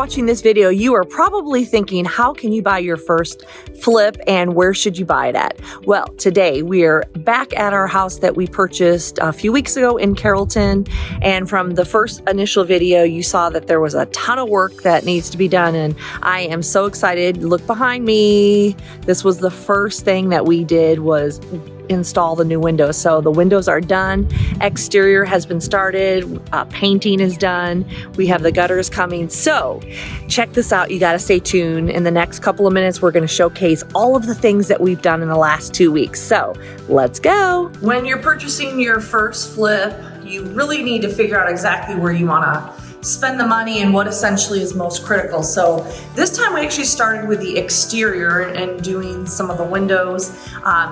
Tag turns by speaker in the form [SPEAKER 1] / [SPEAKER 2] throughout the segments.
[SPEAKER 1] watching this video, you are probably thinking, how can you buy your first flip and where should you buy it at? Well, today we are back at our house that we purchased a few weeks ago in Carrollton. And from the first initial video, you saw that there was a ton of work that needs to be done. And I am so excited. Look behind me. This was the first thing that we did, was install the new windows. So the windows are done. Exterior has been started. Painting is done. We have the gutters coming. So check this out. You got to stay tuned. In the next couple of minutes, we're going to showcase all of the things that we've done in the last 2 weeks. So let's go. When you're purchasing your first flip, you really need to figure out exactly where you want to spend the money and what essentially is most critical. So this time we actually started with the exterior and doing some of the windows.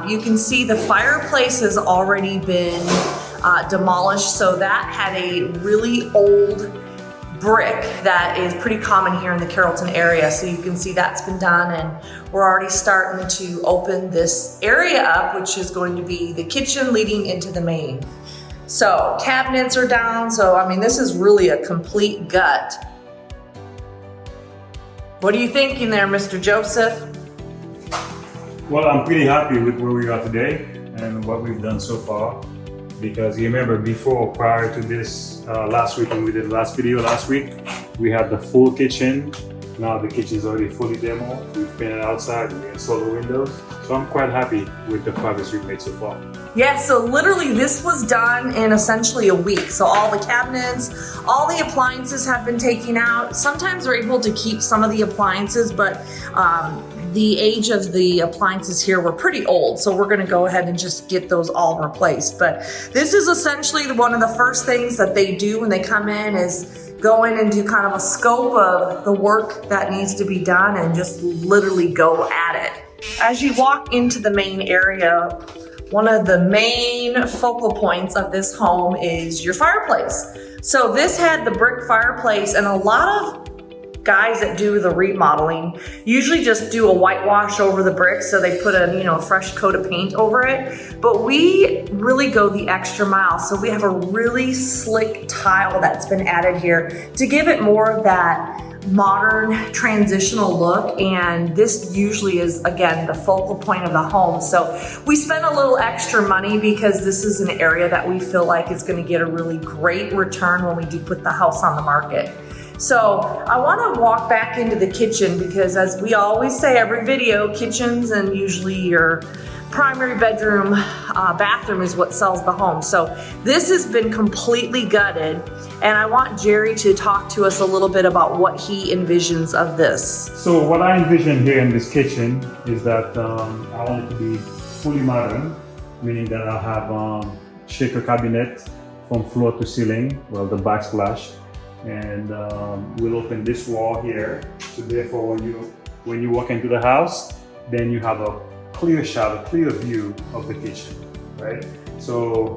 [SPEAKER 1] You can see the fireplace has already been demolished. So that had a really old brick that is pretty common here in the Carrollton area. So you can see that's been done, and we're already starting to open this area up, which is going to be the kitchen leading into the main. So cabinets are down. So, I mean, this is really a complete gut. What are you thinking there, Mr. Joseph?
[SPEAKER 2] Well, I'm pretty happy with where we are today and what we've done so far. Because you remember before, prior to this, last week when we did the last video last week, we had the full kitchen. Now the kitchen is already fully demoed. We've painted outside, we installed the windows. So I'm quite happy with the progress we've made so far.
[SPEAKER 1] Yeah, so literally this was done in essentially a week. So all the cabinets, all the appliances have been taken out. Sometimes we're able to keep some of the appliances, but the age of the appliances here were pretty old. So we're gonna go ahead and just get those all replaced. But this is essentially one of the first things that they do when they come in, is go in and do kind of a scope of the work that needs to be done and just literally go at it. As you walk into the main area, one of the main focal points of this home is your fireplace. So this had the brick fireplace, and a lot of guys that do the remodeling usually just do a whitewash over the brick, so they put a fresh coat of paint over it. But we really go the extra mile. So we have a really slick tile that's been added here to give it more of that modern transitional look, and this usually is, again, the focal point of the home. So we spent a little extra money because this is an area that we feel like is going to get a really great return when we do put the house on the market. So I want to walk back into the kitchen because, as we always say every video, kitchens and usually your primary bedroom, bathroom is what sells the home. So this has been completely gutted, and I want Jerry to talk to us a little bit about what he envisions of this.
[SPEAKER 2] So what I envision here in this kitchen is that I want it to be fully modern, meaning that I'll have shaker cabinet from floor to ceiling, well, the backsplash, and we'll open this wall here. So therefore, when you walk into the house, then you have a clear shot, a clear view of the kitchen, right? So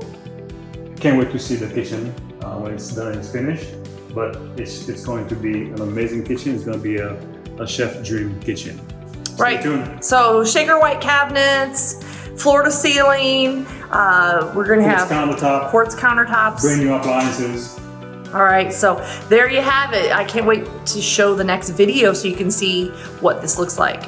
[SPEAKER 2] can't wait to see the kitchen when it's done and it's finished. But it's going to be an amazing kitchen. It's going to be a chef dream kitchen.
[SPEAKER 1] Right. Stay tuned. So shaker white cabinets, floor to ceiling. We're going to have quartz countertops,
[SPEAKER 2] brand new appliances.
[SPEAKER 1] All right, so there you have it. I can't wait to show the next video so you can see what this looks like.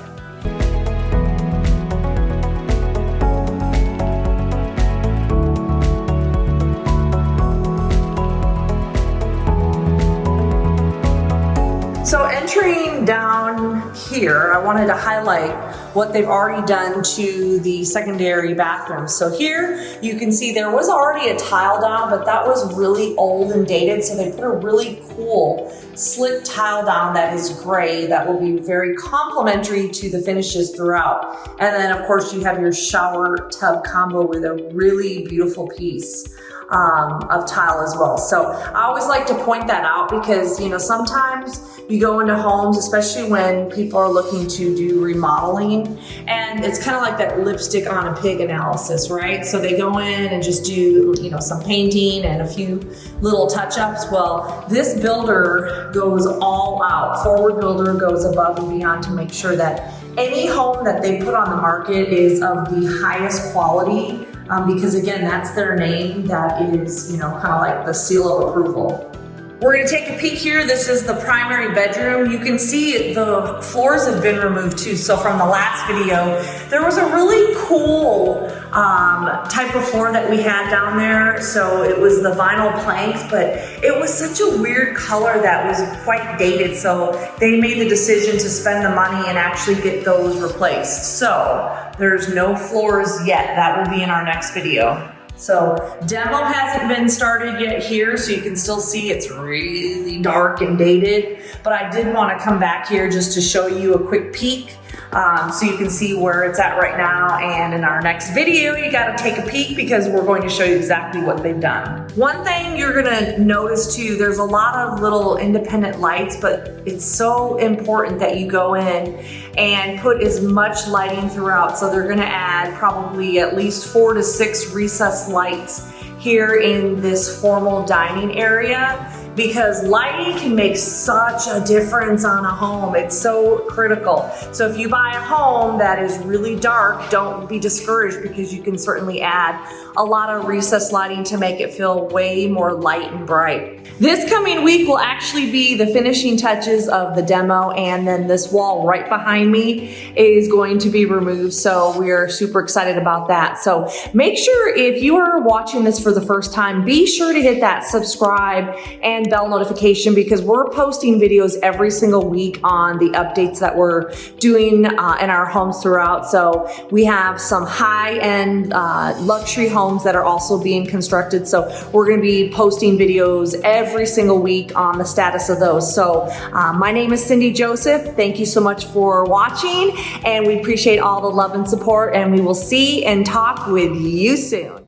[SPEAKER 1] So entering down here, I wanted to highlight what they've already done to the secondary bathroom. So here you can see there was already a tile down, but that was really old and dated. So they put a really cool slick tile down that is gray that will be very complementary to the finishes throughout. And then of course you have your shower tub combo with a really beautiful piece of tile as well. So I always like to point that out because, sometimes you go into homes, especially when people are looking to do remodeling, and it's kind of like that lipstick on a pig analysis, right? So they go in and just do, some painting and a few little touch-ups. Well, this builder goes all out. Forward Builder goes above and beyond to make sure that any home that they put on the market is of the highest quality, because again, that's their name. That is, kind of like the seal of approval. We're gonna take a peek here. This is the primary bedroom. You can see the floors have been removed too. So from the last video, there was a really cool type of floor that we had down there. So it was the vinyl planks, but it was such a weird color that was quite dated. So they made the decision to spend the money and actually get those replaced. So there's no floors yet. That will be in our next video. So demo hasn't been started yet here, so you can still see it's really dark and dated, but I did want to come back here just to show you a quick peek so you can see where it's at right now. And in our next video, you got to take a peek because we're going to show you exactly what they've done. One thing you're going to notice too, there's a lot of little independent lights, but it's so important that you go in and put as much lighting throughout. So they're going to add probably at least 4 to 6 recessed lights here in this formal dining area, because lighting can make such a difference on a home. It's so critical. So if you buy a home that is really dark, don't be discouraged, because you can certainly add a lot of recessed lighting to make it feel way more light and bright. This coming week will actually be the finishing touches of the demo, and then this wall right behind me is going to be removed. So we're super excited about that. So make sure, if you are watching this for the first time, be sure to hit that subscribe and bell notification, because we're posting videos every single week on the updates that we're doing in our homes throughout. So we have some high-end luxury homes that are also being constructed. So we're going to be posting videos every single week on the status of those. So my name is Cindy Joseph. Thank you so much for watching, and we appreciate all the love and support, and we will see and talk with you soon.